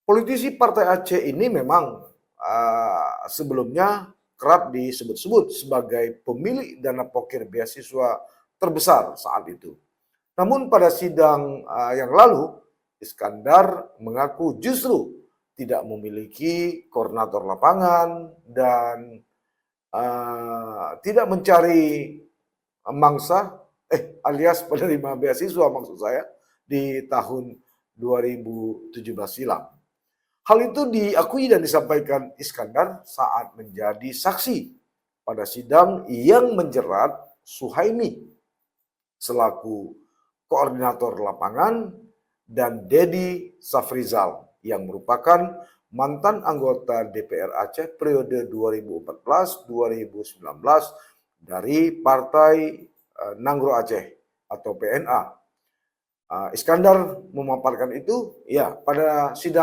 Politisi Partai Aceh ini memang sebelumnya kerap disebut-sebut sebagai pemilik dana pokir beasiswa terbesar saat itu. Namun pada sidang yang lalu, Iskandar mengaku justru tidak memiliki koordinator lapangan dan tidak mencari mangsa alias penerima beasiswa maksud saya di tahun 2017 silam. Hal itu diakui dan disampaikan Iskandar saat menjadi saksi pada sidang yang menjerat Suhaimi selaku koordinator lapangan dan Dedi Safrizal yang merupakan mantan anggota DPR Aceh periode 2014-2019 dari Partai Nangro Aceh atau PNA. Iskandar memaparkan itu ya pada sidang